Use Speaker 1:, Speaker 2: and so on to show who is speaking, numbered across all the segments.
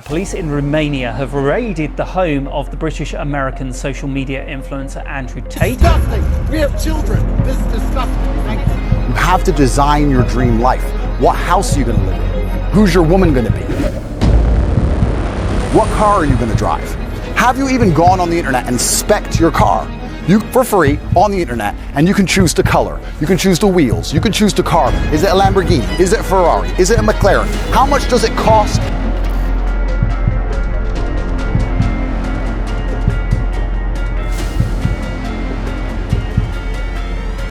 Speaker 1: Police in Romania have raided the home of the British-American social media influencer Andrew Tate.
Speaker 2: Disgusting! We have children! This is disgusting!
Speaker 3: You have to design your dream life. What house are you going to live in? Who's your woman going to be? What car are you going to drive? Have you even gone on the internet and spec'd your car? You, for free, on the internet, and you can choose the color, you can choose the wheels, you can choose the car. Is it a Lamborghini? Is it a Ferrari? Is it a McLaren? How much does it cost?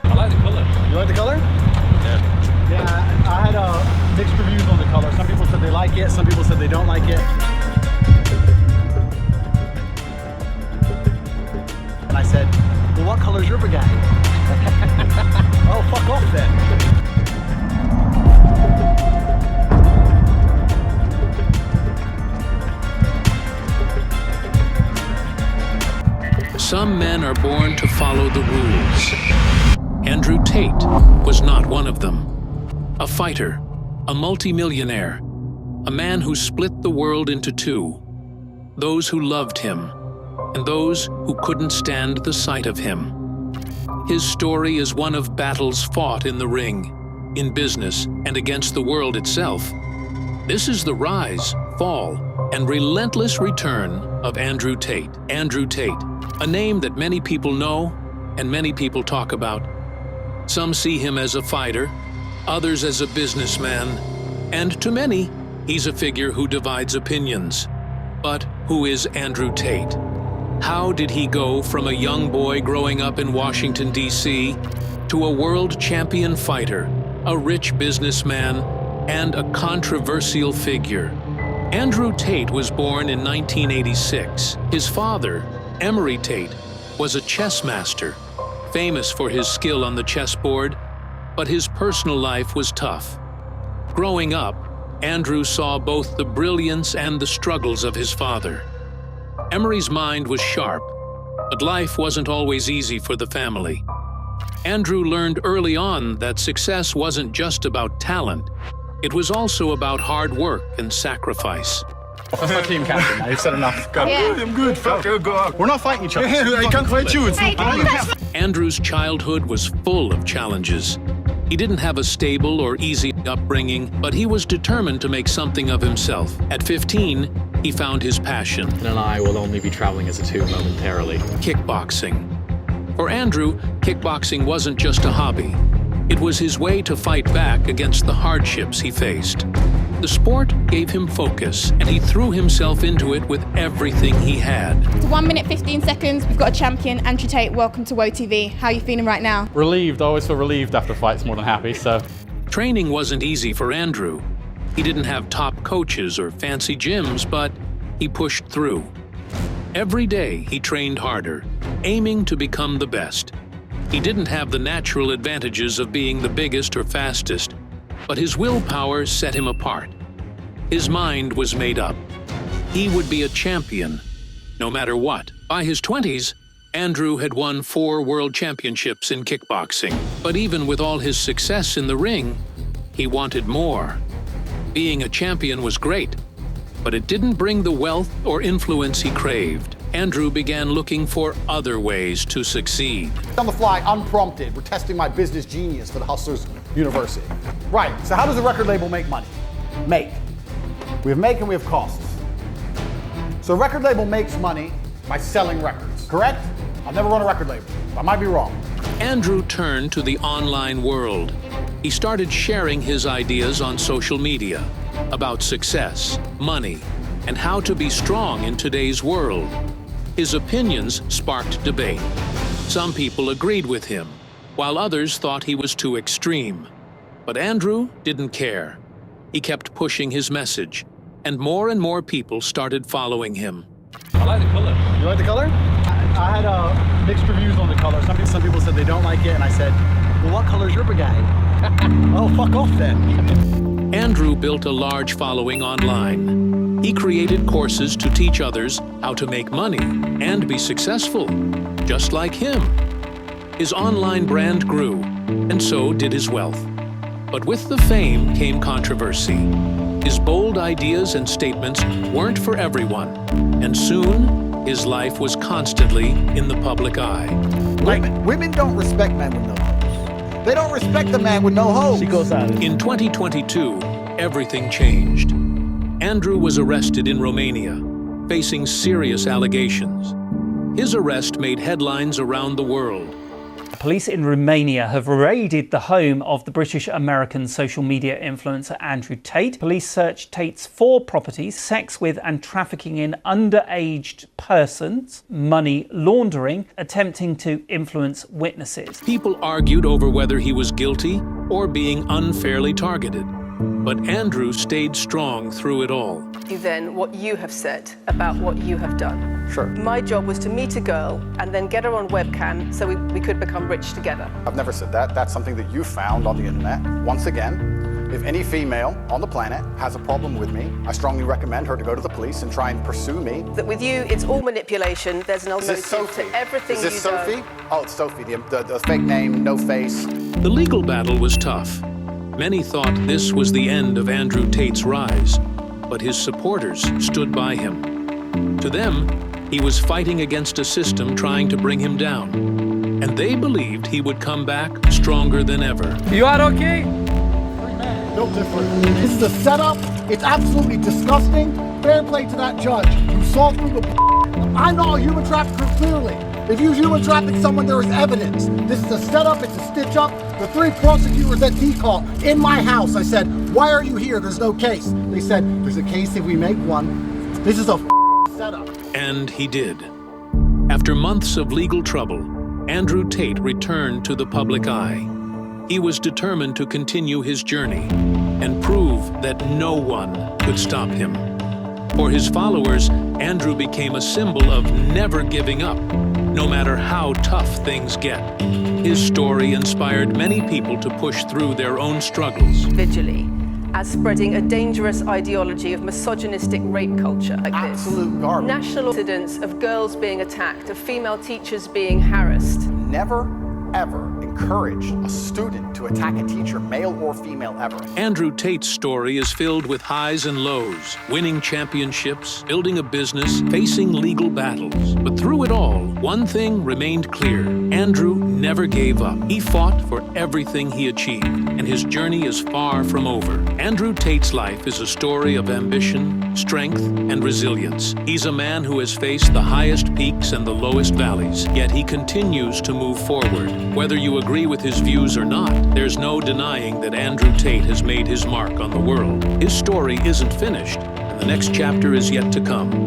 Speaker 4: I like the color.
Speaker 5: You like the color?
Speaker 4: Yeah.
Speaker 5: Yeah, I had mixed reviews on the color. Some people said they like it, some people said they don't like it. And I said, well, what color's your Bugatti? Oh, fuck off then.
Speaker 6: Some men are born to follow the rules. Andrew Tate was not one of them. A fighter, a multimillionaire, a man who split the world into two. Those who loved him, and those who couldn't stand the sight of him. His story is one of battles fought in the ring, in business, and against the world itself. This is the rise, fall, and relentless return of Andrew Tate. Andrew Tate, a name that many people know and many people talk about. Some see him as a fighter, others as a businessman, and to many, he's a figure who divides opinions. But who is Andrew Tate? How did he go from a young boy growing up in Washington, D.C., to a world champion fighter, a rich businessman, and a controversial figure? Andrew Tate was born in 1986. His father, Andrew Tate, was a chess master, famous for his skill on the chessboard, but his personal life was tough. Growing up, Andrew saw both the brilliance and the struggles of his father. Emery's mind was sharp, but life wasn't always easy for the family. Andrew learned early on that success wasn't just about talent, it was also about hard work and sacrifice.
Speaker 5: That's my team captain now, you've said enough. Go.
Speaker 2: Yeah. I'm good, fuck you, go up.
Speaker 5: We're not fighting each other.
Speaker 2: I can't fight you.
Speaker 6: Andrew's childhood was full of challenges. He didn't have a stable or easy upbringing, but he was determined to make something of himself. At 15, he found his passion.
Speaker 7: And I will only be traveling as a two momentarily.
Speaker 6: Kickboxing. For Andrew, kickboxing wasn't just a hobby. It was his way to fight back against the hardships he faced. The sport gave him focus, and he threw himself into it with everything he had.
Speaker 8: It's 1 minute 15 seconds. We've got a champion, Andrew Tate. Welcome to WOTV. How are you feeling right now?
Speaker 5: Relieved, I always feel relieved after fights more than happy, so.
Speaker 6: Training wasn't easy for Andrew. He didn't have top coaches or fancy gyms, but he pushed through. Every day he trained harder, aiming to become the best. He didn't have the natural advantages of being the biggest or fastest, but his willpower set him apart. His mind was made up. He would be a champion, no matter what. By his 20s, Andrew had won 4 world championships in kickboxing. But even with all his success in the ring, he wanted more. Being a champion was great, but it didn't bring the wealth or influence he craved. Andrew began looking for other ways to succeed.
Speaker 3: On the fly, unprompted, we're testing my business genius for the Hustlers University. Right, so how does a record label make money? Make. We have make and we have costs. So a record label makes money by selling records, correct? I've never run a record label. I might be wrong.
Speaker 6: Andrew turned to the online world. He started sharing his ideas on social media about success, money, and how to be strong in today's world. His opinions sparked debate. Some people agreed with him, while others thought he was too extreme. But Andrew didn't care. He kept pushing his message, and more people started following him.
Speaker 4: I like the color.
Speaker 5: You like the color? I had mixed reviews on the color. Some people said they don't like it, and I said, well, what color's your Bugatti? Oh, fuck off then.
Speaker 6: Andrew built a large following online. He created courses to teach others how to make money and be successful, just like him. His online brand grew, and so did his wealth. But with the fame came controversy. His bold ideas and statements weren't for everyone, and soon his life was constantly in the public eye.
Speaker 3: Women don't respect men with no hose. They don't respect the man with no hose.
Speaker 6: In 2022, everything changed. Andrew was arrested in Romania, facing serious allegations. His arrest made headlines around the world.
Speaker 1: Police in Romania have raided the home of the British-American social media influencer Andrew Tate. Police searched Tate's 4 properties: sex with and trafficking in underage persons, money laundering, attempting to influence witnesses.
Speaker 6: People argued over whether he was guilty or being unfairly targeted. But Andrew stayed strong through it all.
Speaker 9: Then what you have said about what you have done.
Speaker 3: Sure.
Speaker 9: My job was to meet a girl and then get her on webcam so we could become rich together.
Speaker 3: I've never said that. That's something that you found on the internet. Once again, if any female on the planet has a problem with me, I strongly recommend her to go to the police and try and pursue me.
Speaker 9: That with you, it's all manipulation. There's an
Speaker 3: Is this
Speaker 9: alternative
Speaker 3: Sophie?
Speaker 9: to everything
Speaker 3: Is this
Speaker 9: you
Speaker 3: Sophie?
Speaker 9: do.
Speaker 3: Oh, it's Sophie, the fake name, no face.
Speaker 6: The legal battle was tough. Many thought this was the end of Andrew Tate's rise, but his supporters stood by him. To them, he was fighting against a system trying to bring him down, and they believed he would come back stronger than ever.
Speaker 4: You are okay?
Speaker 2: No different. This is a setup. It's absolutely disgusting. Fair play to that judge. You saw through the I know a human trafficker clearly. If you human traffic someone, there is evidence. This is a setup, it's a stitch up. The 3 prosecutors at D-Call in my house, I said, why are you here? There's no case. They said, there's a case if we make one. This is a setup.
Speaker 6: And he did. After months of legal trouble, Andrew Tate returned to the public eye. He was determined to continue his journey and prove that no one could stop him. For his followers, Andrew became a symbol of never giving up, no matter how tough things get. His story inspired many people to push through their own struggles.
Speaker 9: Individually, as spreading a dangerous ideology of misogynistic rape culture like
Speaker 3: Absolute garbage.
Speaker 9: National incidents of girls being attacked, of female teachers being harassed.
Speaker 3: Never, ever encourage a student to attack a teacher, male or female, ever.
Speaker 6: Andrew Tate's story is filled with highs and lows, winning championships, building a business, facing legal battles. But through it all, one thing remained clear. Andrew never gave up. He fought for everything he achieved, and his journey is far from over. Andrew Tate's life is a story of ambition, strength, and resilience. He's a man who has faced the highest peaks and the lowest valleys, yet he continues to move forward. Whether you agree with his views or not, there's no denying that Andrew Tate has made his mark on the world. His story isn't finished, and the next chapter is yet to come.